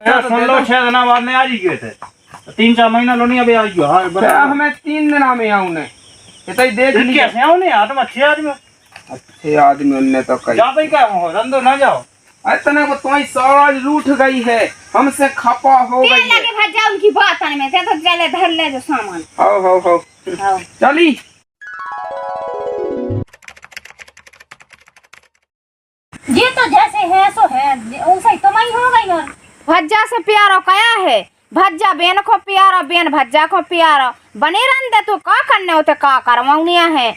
सुन लो 6 दिन बाद में आ जी गए थे 3-4 महीना लो नहीं अभी आ गयो। हाँ हमें 3 दिन में आऊं ने इतई देख लिया कैसे आऊं नहीं आ तुम अच्छे आदमी उनने तो कही जा भाई क्या हो रंदो ना जाओ। इतने को तुम्हारी साज रूठ गई है हमसे खपा हो गई है। लगे भज्जा उनकी बात आने में तो चले धर ले जो सामान। हो चली ये तो जैसे है सो है वैसे ही कमाई हो गई। और भज्जा से प्यारो कया है भज्जा बेन को प्यारो बेन भज्जा को प्यारो बने रन दे तो का करने होते का करवाउनिया है।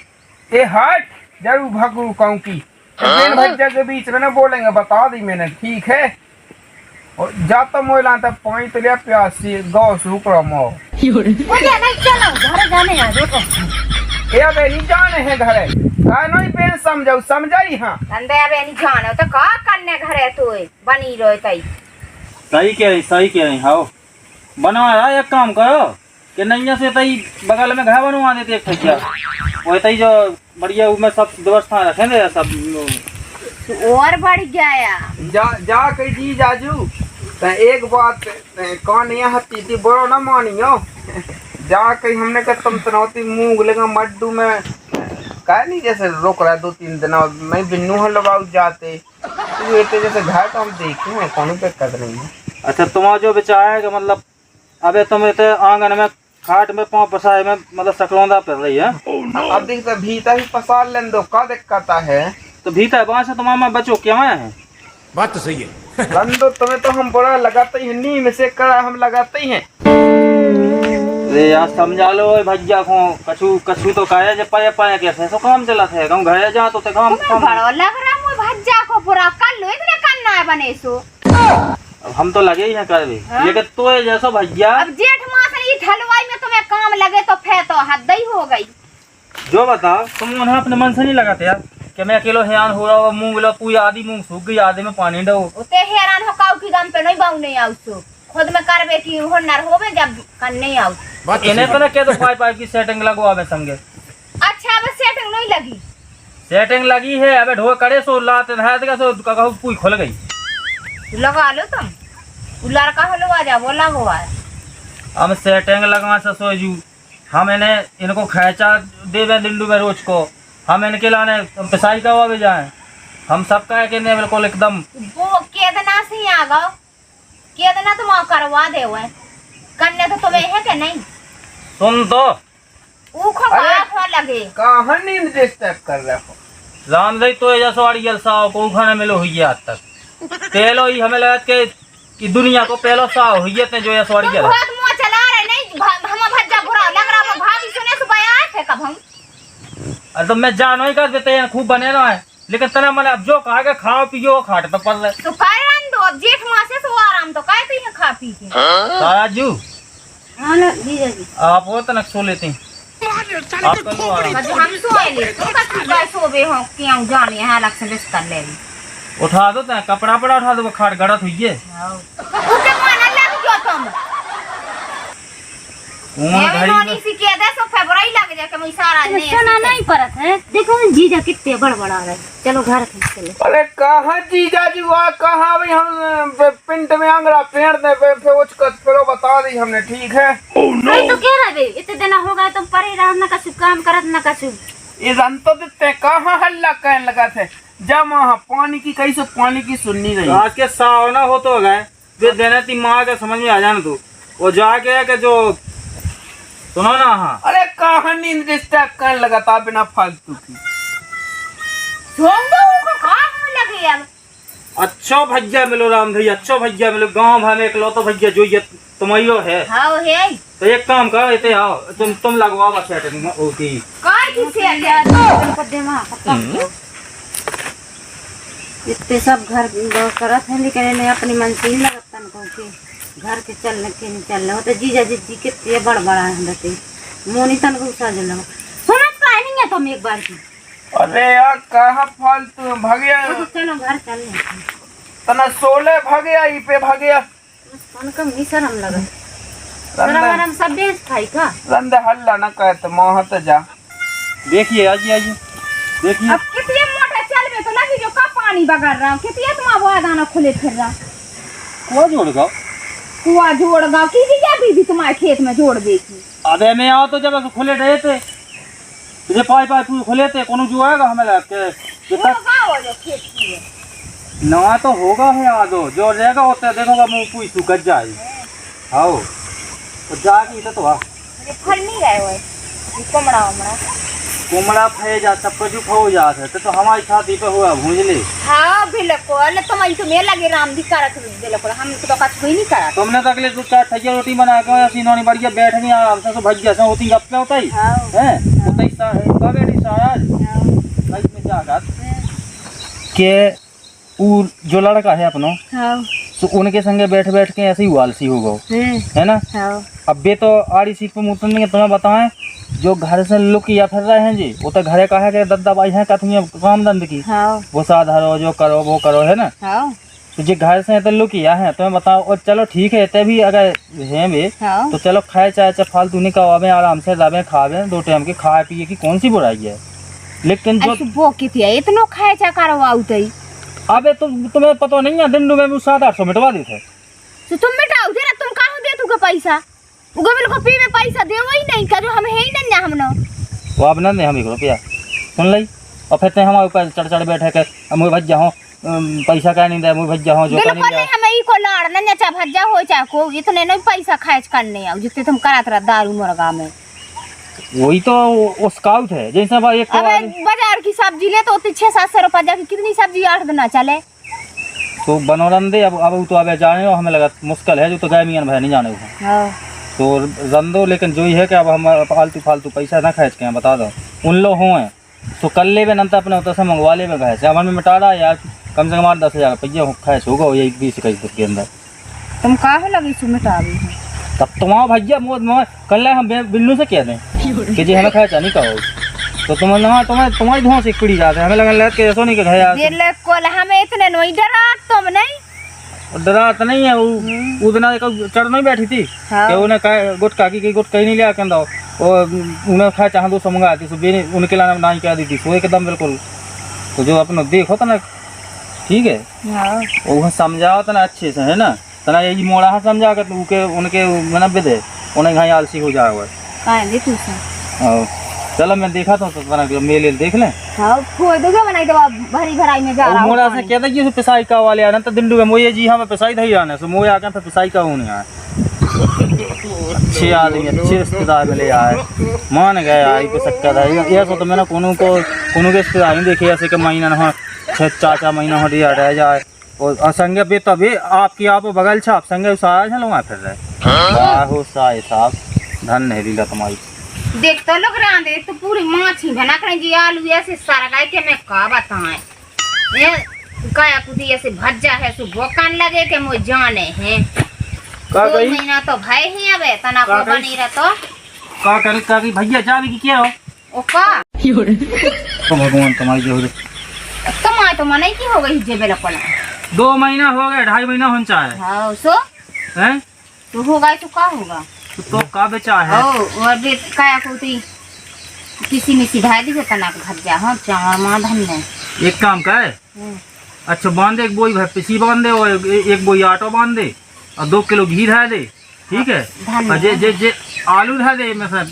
ए हट जरूर भगू कहूं की बेन भज्जा के बीच में ना बोलेंगे बता दी मैंने ठीक है। और जाता मोइला तब पानी तो लिया प्यासी गौ सुकड़ा मो मुझे नहीं चलो घर जाने आ देखो ए अबे नहीं जाने हैं घरे का नहीं पेन समझाऊ समझाई। हां अंदे अबे नहीं जाने तो का करने घरे तू बनी रहो तई सही कह रही हाओ बनवा एक काम करो कि नैया से तई बगल में घर बनवा देते एक ठकिया वो तई जो बढ़िया उसमें सब व्यवस्था रखे दे सब और बढ़ गया जा कही जी जाजू ते एक बात कौन यहाँ हती बड़ो ना मानियो जा कही हमने का तुम तनौती मूंग लगा मड्डू में कह नहीं जैसे रोक रहा 2-3 दिन मैं बिन्नू हो लगाऊ जाते तो ये जैसे घर तो हम देखे हैं कौन पे कर नहीं है। अच्छा तुम्हारा जो विचार है कि मतलब अबे तुम इतने आंगन में खाट में पाँव पसाए में मतलब सकलौंदा पड़ रही है। अब देख तो भीतर ही पसार लेन दो का दिक्कत है तो भीतर वहां से तुम्हारा बचो क्या है बात तो सही है रंदो तुम्हें तो हम बड़ा लगाते ही नीम से करा हम लगाते ही हैं। अरे यार समझा लो भैया को कछु तो काया जब पाया कैसे तो काम चला थे हम घर जा तो काम बड़ो लग रहा मु भज्जा को पूरा कर लो इतने करना है बने सो अब हम तो लगे ही हैं कर भी लेकिन तो जैसा भैया अब जेठ मास ये हलवाई में तुम्हें काम लगे तो फिर तो हद ही हो गई। जो बताओ तुम उन्हें अपने मन से नहीं लगाते यार कि मैं अकेलो हैरान हो रहा हूँ मूंग लो पूरी आधी मूंग सूख गई आधे में पानी दो उते हैरान हो काऊ की दम पे नहीं बाऊ नहीं आउ सो खुद में करबे की हुनर होवे जब कर नहीं आउ बात इन्हें तो ना कह दो पाइप की सेटिंग लगवावे संगे। अच्छा अब सेटिंग नहीं लगी सेटिंग लगी है अबे ढो करे सो लाते है तो सो कहू पूरी खुल गई लगा लो तुम लड़का हलवा जा बोला हुआ है हम सेटिंग लगवा से सोजू हम इन्हें इनको खैचा देवे दिल्लू में रोज को हम इनके लाने पिसाई करवा भी जाए हम सब का कहने बिल्कुल एकदम वो केदना से आ गो केदना तुम करवा दे हुए करने तो तुम्हें है कि नहीं सुन तो ऊ खो हो लगे कहां नींद डिस्टर्ब कर रहे हो राम भाई तो जैसा वाली जलसा को खाने मिलो हुई है आज तक पहलो ही हमें लगा कि दुनिया को पहलो सा हुई है जो ये सवारी जल बहुत मुंह चला रहे नहीं हम भज्जा बुरा लग रहा भाभी सुने सुबह आए थे कब हम अरे तो मैं जानो ही कर देते हैं खूब बने रहा है लेकिन तना मैंने अब जो कहा कि खाओ पियो खाट पे पड़ रहे तो काय रन दो अब जेठ मास से सो आराम तो काय पी है खा पी के राजू हां ना जीजा जी आप वो तनक सो लेते हैं आप कर लो आराम हम सोए ले तुम का काय सोबे हो क्यों जाने है अलग से बिस्तर ले उठा दो ता कपड़ा पड़ा उठा दो खाट गड़त हुई है ओके मन लग गयो तुम ये नोनी सी के दे सो फरवरी लग जाए कि मैं सारा ने सुना नहीं परत है देखो जीजा कितने बड़बड़ा रहे चलो घर चले। अरे कहां जीजा जी वा कहां भाई हम पिंड में आंगरा पेड़ दे पे उच कर फिरो बता दी हमने ठीक है। नहीं तो कह रहे इतने दिन हो गए तुम परे रह ना कछु काम करत ना कछु ये रन तो देते कहां हल्ला कहने लगा थे जब वहां पानी की कैसे पानी की सुननी रही आज के सावना हो तो गए जो देने ती मां के समझ में आ जाना तू वो जाके के जो सुनो ना। हाँ अरे कहां नींद डिस्टर्ब करने लगा था बिना फालतू की सोम दो उनको कहां लगे अब अच्छा भैया मिलो राम भैया अच्छा भैया मिलो गांव भर में एक लो तो भैया जो ये तुम्हारी है हां है तो एक काम करो इते आओ तुम लगवाओ बस सेटिंग में ओके काय की से तुमको देवा इतने सब घर करत है लेकिन इन्हें अपनी मन से ही लगता न के घर के चलने के नहीं चलने हो तो जीजा जी कितने बड़ा है रहते मोनी तन को उठा जला सुनत का नहीं है तुम एक बार की अरे यार कहां फालतू भागया चलो घर चलने तना सोले भागया ई पे भागया मन का नहीं शर्म लगा शर्म सब बेच खाई का रंदे हल्ला न कहते मोह तो जा देखिए आजी देखिए अब कितने मोटा चल में तो लगी जो का पानी बगाड़ रहा हूं कितने तुम आवाज आना खुले फिर रहा वो जोड़ गो कुआ जोड़ गाँव की जीजा बीबी तुम्हारे खेत में जोड़ देगी। अबे मैं आओ तो जब ऐसे खुले रहे थे तुझे पाई पाई पूरे खुले थे कोनो जो आएगा हमें लग के खेत की है। ना तो होगा है आदो जो रहेगा होता देखोगा मुँह पूछ तू गज जाए आओ तो जाके तो आ ये फल नहीं गए हुए कोमड़ा वमड़ा कोमड़ा फे जा सब कुछ हो जाते तो हमारी छाती पे हुआ भूंजले। हाँ बिल्कुल तुम्हारी तो मेरे लगे राम दी करत बिल्कुल हम तो कुछ भी नहीं करा। तुमने तो अगले दो चार ठजिया रोटी बना के ऐसी नौनी बढ़िया बैठ गई आराम से भजिया से होती गप पे होता ही हैं होता ही सा का बेटी सारा लाइफ में जाकर के वो जो लड़का है अपनो तो उनके संगे बैठ बैठ के ऐसे ही आलसी हो गए है ना। अब बे तो आड़ी सीट पर मुतन नहीं तुम्हें बताएं जो घर से लुक या फिर रहे हैं जी वो तो घरे का है कि दद्दा बाई है कथी काम दंड की वो साधरो जो करो वो करो है ना। तो जो घर से तो लुक या है तुम्हें बताओ और चलो ठीक है तभी अगर है वे तो चलो खाए चाहे चाहे फालतू नहीं कवावे आराम से रवे खावे 2 टाइम के खाए पिए की कौन सी बुराई है। लेकिन जो वो कितने इतना खाए चाहे करवाऊ तई अबे तुम्हें पता नहीं है दिन में 700-800 मिटवा देते तो तुम मिटाओ दे तुम कहाँ दे तू पैसा उगे बिल्कुल पी में पैसा दे वही नहीं का जो हम है ही नहीं हम ना वो अब ना हम 1 रुपया सुन ली और फिर ते हमारे ऊपर चढ़ चढ़ बैठे के मुझे भज्जा हो पैसा का नहीं दे मुझे भज्जा हो जो बिल्कुल नहीं हम ई को लाड़ ना चाहे भज्जा हो चाहे को इतने नहीं पैसा खर्च करने आओ जितने तुम करात रहा दारू मुर्गा में वही तो वो स्काउट है जैसे भाई एक अबे बाजार की सब्जी ले तो 600-700 रुपया जाके कितनी सब्जी 8 दिन चले तो बनोरंदे अब तो अब जाने हो हमें लगा मुश्किल है जो तो गाय मियां भाई नहीं जाने हो तो रंदो लेकिन जो ही है कि अब हम फालतू पैसा ना खर्च के बता दो उन लोग हुए तो कल ले नंतर अपने उतर से मंगवा ले गए से अब हमें मिटा रहा यार कम से कम 10,000 रुपया खर्च होगा यही 20-21 दिन के अंदर। तुम काहे लगी सु मिटा रही हो तब तुम्हारा भैया कल हम बिल्लू से कह दें कि जी हमें खर्चा नहीं कहो तो तुम्हारी धुआं से पड़ी जाते हमें लगा के ऐसा नहीं बिल्कुल हमें इतने नहीं डरा तुम नहीं डरा तो नहीं है वो दिन चढ़ नहीं बैठी थी कि उन्हें गुटका की गुटका ही नहीं लिया कहता और उन्हें खा चाह 200 मंगा दी तो उनके लाना ना ही कह दी थी सो एकदम बिल्कुल तो जो अपना देखो तो ना ठीक है वो समझाओ तो ना अच्छे से है ना तना यही मोड़ा समझा कर उनके मनबे दे उन्हें घाई आलसी हो जाएगा। चलो मैं देखा तो मेले देख लें मोड़ा से कहता कि पिसाई का वाले आना तो दिंडू में मोये जी हमें पिसाई दही आने सो मोये आके फिर पिसाई का होने आए अच्छे आदमी अच्छे रिश्तेदार मिले आए मान गए आई पे सक्का था ऐसा तो मैंने कोनो के रिश्तेदार नहीं देखे ऐसे कि महीना न 6-4 महीना हो रह जाए और संगे पे तभी आपकी आप बगल छाप संगे सारा झलवा फिर रहे हो साए साहब धन नहीं दिला तुम्हारी देख तो लोग रांधे तो पूरी माछी बना कर जी आलू ऐसे सारा गाय के मैं का बताएं ये काया कुदी ऐसे भज्जा है सो भोकान लगे के मुझे जाने हैं 2 महीना तो भाई ही अबे तना को बनी रह तो का कर का भैया जावे की क्या हो ओ का तो भगवान तुम्हारी जो तुम्हारे तो मने की हो गई जे बेला पड़ा 2 महीना हो गए 2.5 महीना होन चाहे हां सो हैं तो होगा तो का होगा तो का बेचा है और भी काया कुदी किसी में सिधाई दी तना के भज्जा हां चावल मां धन ने एक काम कर अच्छा बांध एक बोई पिसी बांध दे और एक बोई आटा बांध दे और 2 किलो घी धा दे ठीक है और जे आलू धा दे में सब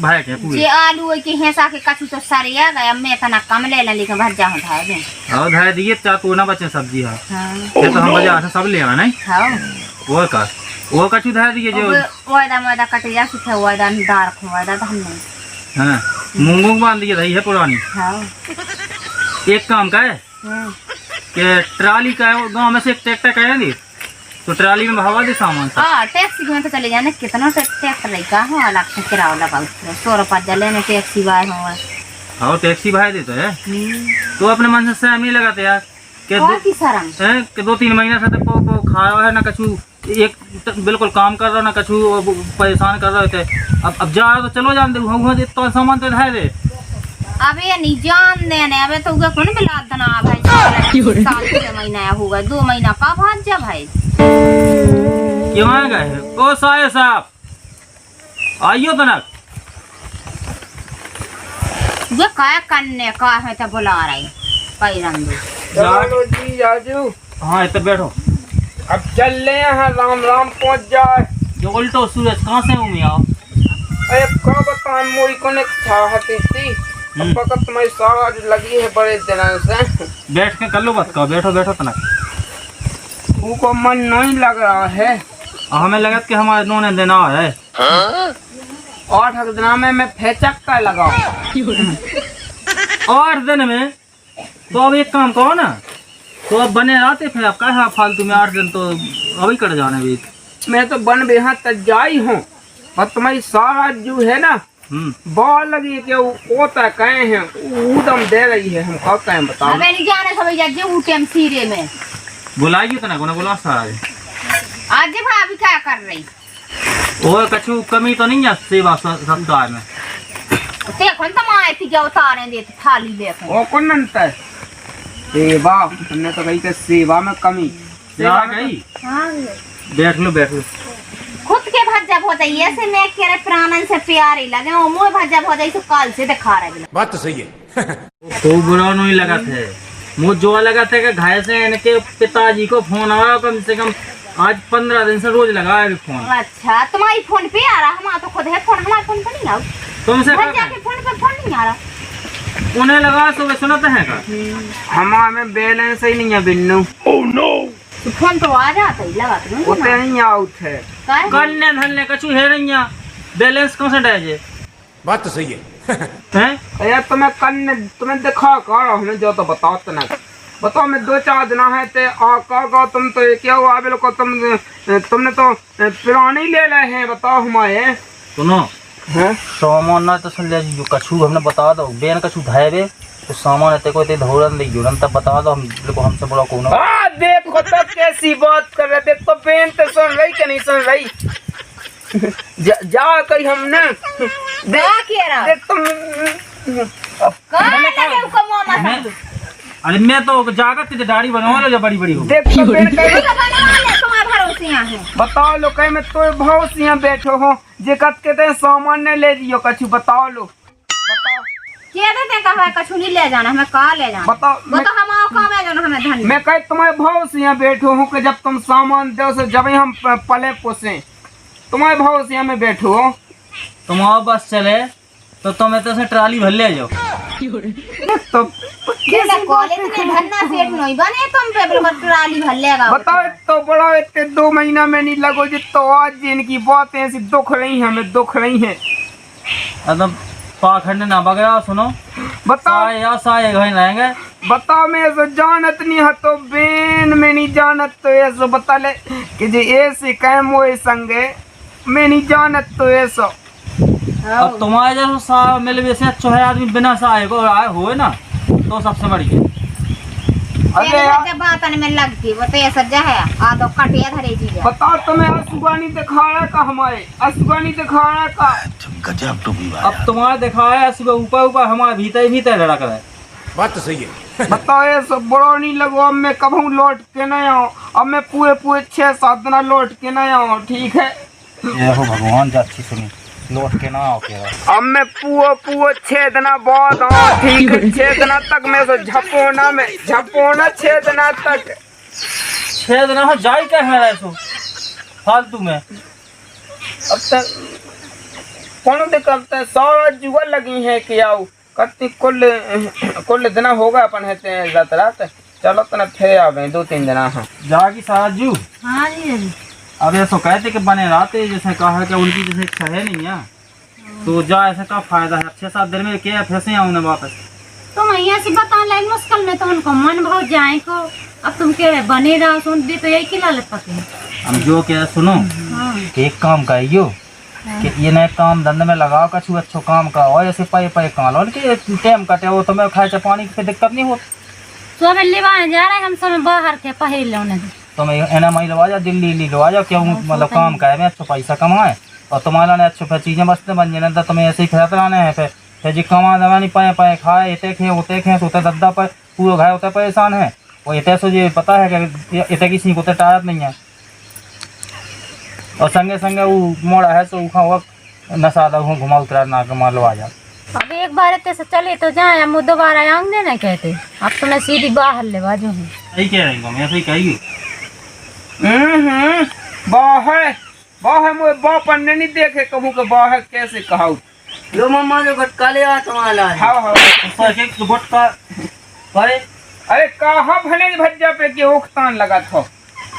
भाई के पूरे जे आलू के हेसा के कछु तो सरिया गया मैं तना कम ले लेके भज्जा हो धा दे हां धा दिए चा तो ना बचे सब्जी हां ये तो हम बाजार से सब ले आवे नहीं हां वो कछु धा दिए जो वादा कटिया से थे वादा दार खवादा धान नहीं हां मूंगो बांध दिए रही है पुरानी हां एक काम का है कि ट्राली का गांव में से एक ट्रैक्टर का है नहीं तो ट्राली में भरवा दे सामान सब हां टैक्सी में तो चले जाने कितना ट्रैक्टर लेगा हो अलग से किराया लगाओ 100 रुपया जले में टैक्सी भाई हो हां टैक्सी भाई देता है तो अपने मन से नहीं लगाते यार कि 2-3 महीने से तो खाया है ना कछु एक बिल्कुल काम कर रहा ना कछु परेशान कर रहे थे अब जा तो चलो जान दे वहां तो सामान तो ढाई दे अबे नहीं जान देने अबे तो उगे कौन बिला दना भाई 7 महीना होगा 2 महीना का भाग जा भाई क्यों आ गए ओ साये साहब आइयो तना ये काय करने का है तो बुला रही पैरंदू चलो जी जाजू हां इधर बैठो अब चल रहे हैं, राम राम पहुंच जाए। जो उल्टो सूरज कहाँ से हूँ आओ? अरे क्या बताएं, मोरी को ने चाहती थी वक्त तुम्हारी साज लगी है बड़े दिनों से। बैठ के कर लो बात का, बैठो बैठो तना। को मन नहीं लग रहा है। हमें लगा कि हमारे नोने देना है। 8 दिन में मैं फेचक का लगाऊं। 8 दिन में? तो अब एक काम करो ना, तो अब बने रहते फिर आप कहा फालतू में 8 दिन तो अभी कट जाने भी। मैं तो बन बेहद तजाई हूँ और तुम्हारी सारा जो है ना बॉल लगी कि वो तय कहे हैं ऊदम दे रही है। हम कब कहें बताओ? अबे नहीं जाने सब जज उठेम सीरे में बुलाइए तो ना कोना बुला सारा आज भाभी क्या कर रही? और कछु कमी तो नहीं है सेवा सप्ताह में? देखो तो माँ थी क्या उतारे देते थाली देखो। ओ कौन नंता है? सेवा हमने तो कही कि सेवा में कमी। जा गई? हाँ बैठ लो बैठ लो। खुद के भज्जा बहुत ऐसे मैं कह रहे प्राणन से प्यारे लगे और मुँह भज्जा बहुत ऐसे काल से दिखा रहे। बात तो सही है। तो बुरा नहीं लगा थे, मुझे जो लगा था कि घाय से इनके पिताजी को फोन आया, कम से कम आज 15 दिन से रोज लगा है फोन। अच्छा तुम्हारी फोन पे आ रहा? हमारा तो खुद है फोन, हमारे फोन पे नहीं आ रहा। तुमसे भज्जा के फोन पे फोन नहीं आ रहा। उन्हें लगा सुबह सुनाते हैं का हमारे में बैलेंस ही नहीं है बिन्नू। तो फोन तो आ जाता ही लगा तो उतने ही आउट है। कन्या धन्य कछु है नहीं यहाँ, बैलेंस कौन सा डाले? बात तो सही है। हैं? यार तुम्हें दिखा कर हमें जो तो बताओ तो ना बताओ। मैं 2-4 दिन है ते का तुम तो क्या हुआ बिल्कुल तुमने तो पुराने ले रहे हैं। बताओ हमारे सुनो हैं सामान ना तो सुन ले जो कछु हमने बता दो बेन कछु धायबे तो सामान ते कोई ते धौरन दे जुरन तब बता दो हम लोग हमसे बड़ा कौन है। हां देखो तब कैसी बात कर रहे। देख तो बेन तो सुन रही कि नहीं सुन रही? जा कहीं हमने देख तुम अरे मैं तो जागत की दाढ़ी बनवा लो जो बड़ी बड़ी हो। देख तो बेन कहीं तुम्हारे भरोसे यहाँ है। बताओ लो कहीं में तो बहुत यहाँ बैठो हो जे कत के ते सामान ने ले लियो कछु बताओ लो। बताओ क्या देते कहा कछु नहीं ले जाना, हमें कहाँ ले जाना? बताओ वो तो हम आओ कहाँ ले जाना हमें धन। मैं कहीं तुम्हारे भाव से यहाँ बैठो हूँ कि जब तुम सामान दो से जब ही हम पले पोसे तुम्हारे भाव से यहाँ में बैठो हो। तुम आओ बस चले तो तुम्हें तो से ट्राली भर ले जाओ। तो कॉलेज में धन्ना सेठ नहीं बने तुम पे बिल्कुल ट्राली भर लेगा। बताओ तो बड़ा इतने 2 महीना में नहीं लगो जी तो आज इनकी बातें ऐसी दुख रही हैं हमें दुख रही हैं। एकदम पाखंड ना बगया सुनो। बताओ या साए घर रहेंगे। बताओ मैं ऐसा जानत नहीं है तो बेन में नहीं जानत तो ऐसा बता ले कि जी ऐसे कैम हुए संगे मैं नहीं जानत तो ऐसा। अब तुम्हारे जैसा सा मिल वैसे अच्छा है आदमी बिना साए को आए हुए ना तो सबसे बढ़िया। अरे यार बात में लगती वो तो ऐसा जा है आ तो कटिया धरे चीज। बताओ तुम्हें असुगानी दिखाया का हमारे असुगानी दिखाया का अब तुम्हारे दिखाया सुबह ऊपर ऊपर हमारे भीतर भीतर लड़क रहा है। बात तो सही है। बताओ ये सब बड़ा नहीं लगो। अब मैं कब लौट के नहीं आऊँ। अब मैं पूरे 6-7 दिन लौट के नहीं आऊँ। ठीक है ये हो भगवान जाती सुनी लौट के ना आओ के। अब मैं पूरे 6 दिन बाद आऊँ। ठीक है 6 दिन तक मैं तो झपोना 6 दिन तक 6 दिन हो जाई क्या है ऐसो फालतू में। अब तक कौन दिक्कत है सारा जुआ लगी है कि आओ कत्ती कुल दिन होगा अपन है रात चलो तना फिर आ गए 2-3 दिन। हाँ जागी साजू। हाँ जी अब ऐसा कहते कि बने रहते जैसे कहा कि उनकी जैसे इच्छा है नहीं है तो जा ऐसा का फायदा है। 6-7 दिन में क्या फिर से आऊँ वापस। तुम यहाँ से बता लाइन मुश्किल में तो उनको मन भाव जाए को अब तुम के बने रहो सुन दी तो यही खिला ले पके। हम जो कह सुनो एक काम करियो कि ये नए काम धंधे में लगाओ कछु अच्छो काम का और ऐसे पे काम लो कि टाइम कटे हो तुम्हें खाए पानी की दिक्कत नहीं हो। तो अब लेवाने जा रहे हम सब बाहर के पहले लोने तुम NMI लवा जाओ दिल्ली लवा जाओ क्यों मतलब काम का है मैं अच्छा पैसा कमाए और तुम्हारा ने अच्छे चीजें बसते बन जाए तो तुम्हें ऐसे ही खिलाते रहने हैं फिर जी कमा दवा नहीं पाए खाए इतने खे होते खे तो दद्दा पर पूरा घाय होता परेशान है और इतने से ये पता है कि इतने किसी को टायत नहीं है और संगे संगे वो मोड़ा है तो उखा हुआ नशा घुमा उतरा ना कमा लो आ जाओ। अब एक बार इतने से चले तो जाए हम दोबारा आऊंगे ना कहते अब तो मैं सीधी बाहर ले बाजू हूँ। सही कह रही हूँ मैं ऐसे ही कही बाह मोए बा पन्ने नहीं देखे कहूँ के बाह कैसे कहाऊ। लो मम्मा जो घटका ले आ तुम्हारा हाँ तो गुटका अरे अरे कहाँ भने भज्जा पे के ओखतान लगा था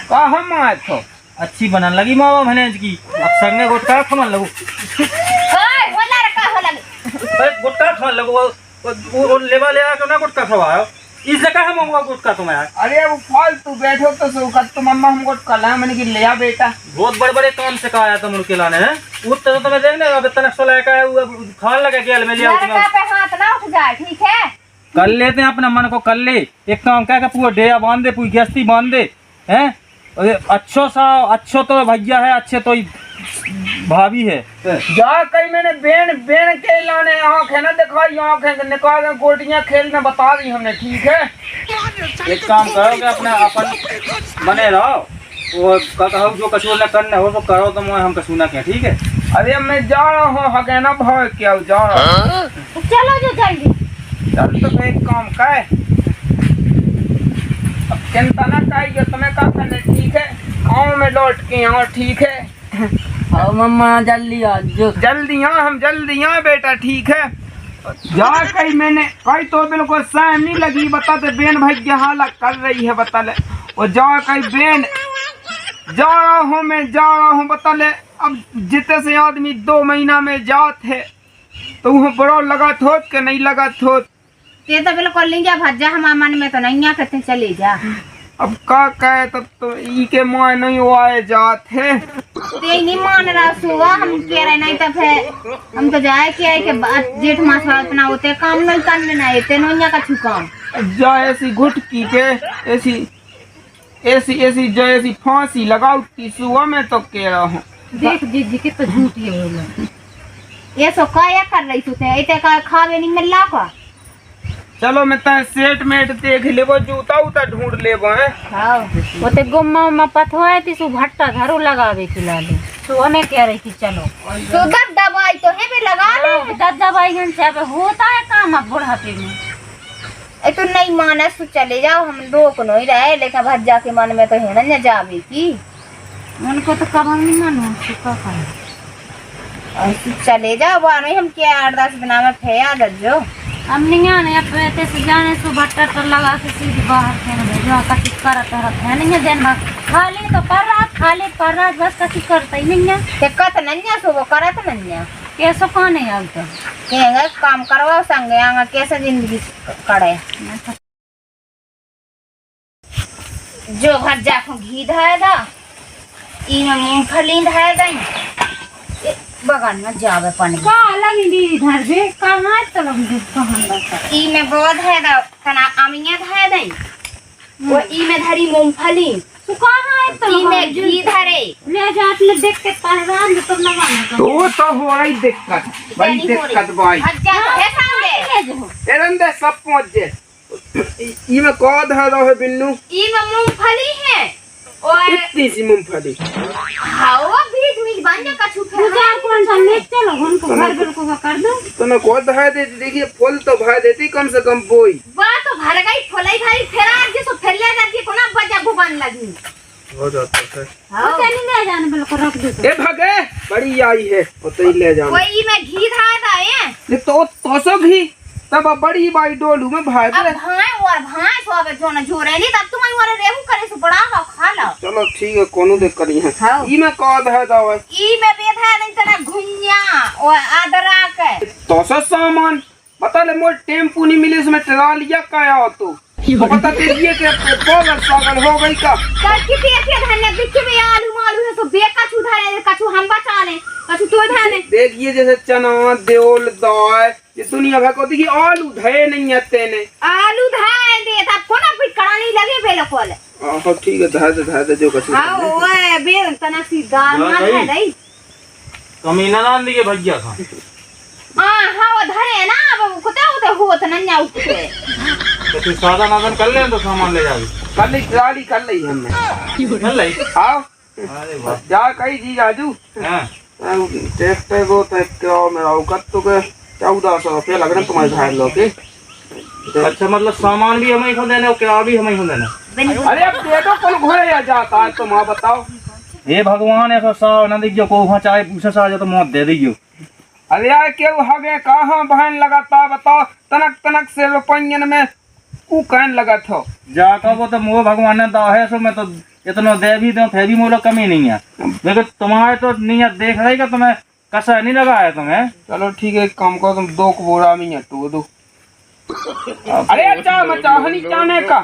कहाँ मार था। अच्छी बनन लगी मावा भनेज की। अब संगे गुटका खमन लगू। ओए होला रखा होला। अरे गुटका खमन लगू वो लेवा ले आके ना गुटका खवाओ। इससे कहा मंगवा गुटका तुम्हें यार। अरे वो फालतू बैठो तो सौकत तो मम्मा हमको कला मैंने कि लिया बेटा बहुत बड़े बड़े काम से कहा आया तुम उनके लाने हैं। वो तो तुम्हें देखने अब इतना सोला का है वो खान लगा के में लिया लड़का पे हाथ ना उठ जाए ठीक है। कर लेते हैं अपने मन को कर ले। एक काम क्या पूरा डेया बांध दे पूरी गस्ती बांध दे हैं। अच्छो तो भैया है अच्छे तो भाभी है। जा कहीं मैंने बेन के लाने आँख है ना दिखाई आँख है निकाल गोटियाँ खेलने बता दी हमने ठीक है। एक काम करो कि अपना अपन बने रहो वो कहो जो कसूर न करना हो तो करो तो मैं हम कसूना क्या ठीक है। अरे मैं जा रहा हूँ हगैना भाव क्या जा रहा हूँ। चलो जो जल्दी चल तो एक काम का है अब चिंता ना चाहिए तुम्हें का करने ठीक है। गाँव में लौट के यहाँ ठीक है। आओ मम्मा जल्दी आ जो जल्दी यहाँ बेटा ठीक है। जा कहीं मैंने कहीं तो बिल्कुल सहम नहीं लगी बता दे बेन भाई हालत कर रही है बता ले। और जा कहीं बेन जा रहा हूँ बता ले। अब जितने से आदमी 2 महीना में जात है तो वह बड़ा लगा थोत के नहीं लगा थोत। ये तो बिल्कुल नहीं जा भज्जा हमारे मन में तो नहीं आ कहते चले जा। अब का कहे तब तो ई के मुँह नहीं हुआ जात है। ते नहीं मान रहा सुबह हम कह रहे नहीं तो फिर हम तो जाए के जेठ मास इतना होते काम नहीं करने नहीं तेनो यहाँ का छुकाम जा ऐसी घुटकी के ऐसी जो ऐसी फांसी लगाऊ सुबह में तो कह रहा हूँ। देख जीजी के तो झूठी है ये सो क्या कर रही तू थे इतने का खावे नहीं मिल रहा का। चलो मैं तय सेट मेट देख ले वो जूता उता ढूंढ ले वो है। हाँ वो तो गुम्मा उम्मा पथवाए थी सु भट्टा धरो लगावे खिला ले तो हमें कह रही थी चलो तो दवाई तो है भी लगा ले दवाई घन से होता है काम अब बुढ़ापे में। ए तो नहीं माना तो चले जाओ हम रोक नहीं रहे लेकिन भज्जा के मन में तो है ना जावे की उनको तो कब हम नहीं मानो चले जाओ बार हम क्या 8-10 दिन में फेया जो हम नहीं आने अब ऐसे से जाने सो भट्टा तो लगा के सीधी बाहर फेंक दे जो कसी करत है नहीं दिन भर खाली तो कर रहा बस कसी करता ही नहीं है। दिक्कत नहीं है सो वो करत नहीं है कैसे कौन है अब तो कहेंगे काम करवाओ संगे आंगा कैसे जिंदगी कड़े जो भज्जा को घी धाएगा ई में मूंगफली धाएगा बगान में जावे पानी का लगी दी इधर से कहां तक कहां लगा ई में बोध है दा तना अमिया धाए दई वो ई में धरी मूंगफली तू कहां है तो ई में घी धरे ले जात ले देख के पहरान तो लगाना तो हो रही दिक्कत बड़ी दिक्कत भाई भज्जा तो है संगे एरंदे सब पहुंच जे ई में कौद है रहे बिन्नू ई में मूंगफली है और इतनी सी मूंगफली हाओ बीज बीज बन जा कछु तू जा कौन सा ले चलो उनको घर बिल्कुल कर दो तो मैं कौद है दे देखिए फूल तो भर देती कम से कम बोई वाह तो भर गई फुलाई भाई फेरा जे सो फेर ले जाती कोना बजा भुवन लगी हो जाता है। हां चली ले जाने बिल्कुल रख दो ए भागे बड़ी आई है वो तो ही ले जाओ कोई में घी धादा है ये तो सो घी तब बड़ी बाई डोलू में भाई अब भाई सो अब जो न जोरेली तब तुम और रेहू करे सो बड़ा का खा लो। चलो ठीक है कोनो दिक्कत नहीं है। हाँ। ई में कौद है दवा ई में बेधा नहीं तना घुन्या और अदरक तो सामान बता ले मोर टेम्पू नहीं मिले उसमें टरा लिया क्या हो तो पता तेजिए के पागल पागल हो गई का करके पेटे धने बिच में आलू मालू है सो बेका छुधारे कछु हम बचा ले कछु तो धाने देखिए जैसे चना देओल दाल ये दुनिया भर को देखिए आलू धए नहीं आते ने आलू धाए दे तब कोना भी कड़ानी लगे बेलकोल हां ठीक है धाए दे जो कछु हां ओए बेल तना सी दाल ना है दई कमीना नाम दिए भैया का हां वो धरे ना अब कुते होत नन्या उठे तो तू सादा नादन कर ले तो सामान ले जाबी कर ली गाड़ी कर ली हमने कर ले आओ अरे वाह जा कहीं जी राजू हां देखते वो तो क्या मेरा औकत तो के 1400 रुपया लग रहा तुम्हारे भाई लोग के अच्छा मतलब सामान भी हमें ही देने और क्या भी हमें ही देना अरे अब पेटो कौन घोड़े या जाता है तुम बताओ। हे भगवान ऐसा साव न दियो को वहाँ चाहे पूछे सा जो तो मौत दे दियो। अरे यार क्यों हगे कहाँ बहन लगाता बताओ, तनक तनक से रुपयन में कू कहन लगा था। जा कहो तो मोह भगवान ने दा है सो मैं तो इतना दे भी दूं फिर भी मोला कमी नहीं है। देखो तुम्हारे तो नीयत देख रही का तुम्हें कसा नहीं लगा है तुम्हें। चलो ठीक है एक काम करो तुम 2 बोरा में हटो दो। अरे अच्छा मचा हनी चाने का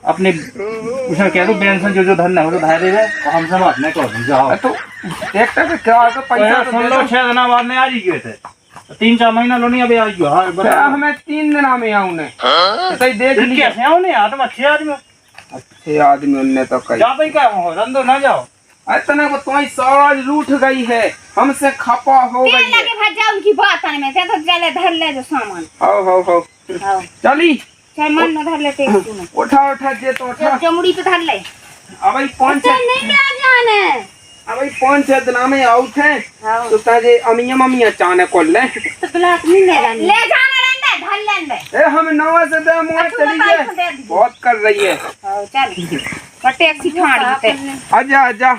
अपने उसे कह दो बेंसन जो धन है वो तो धारे दे हम सब अपने को जाओ। तो ट्रैक्टर पे क्या तो पैसा तो सुन दे लो दो। 6 दिन बाद में आ जी गए थे 3-4 महीना लो नहीं अभी आ गयो। हां फिर हमें 3 दिन में आऊं ने तो देख लिया कैसे आओ नहीं तुम अच्छे आदमी अच्छे आदमी उनने तो कही जा भाई क्या हो रंदो ना जाओ। इतने को तुम्हारी साज रूठ गई है, हमसे खपा हो तेल गई है। लगे भज्जा उनकी बात आने में, तो चले धर ले जो सामान। हो हाँ चली चल मन न धर ले तेल तूने। उठा उठा जे तो उठा। चमड़ी पे धर ले। अब भाई 5 चल नहीं ले आ जाने। अब भाई 5-6 दिन में आउट है हाँ तो ताजे अमिया चाने को ले तो ब्लाक नहीं ले जानी। ले जाने रंदे धर लेंदे। ए हम 9 से 10 मुआ अच्छा, चली बताइए है तो दे दी। बहुत कर रही है। हाँ चल पर टैक्सी ठाड़ दे। आजा आजा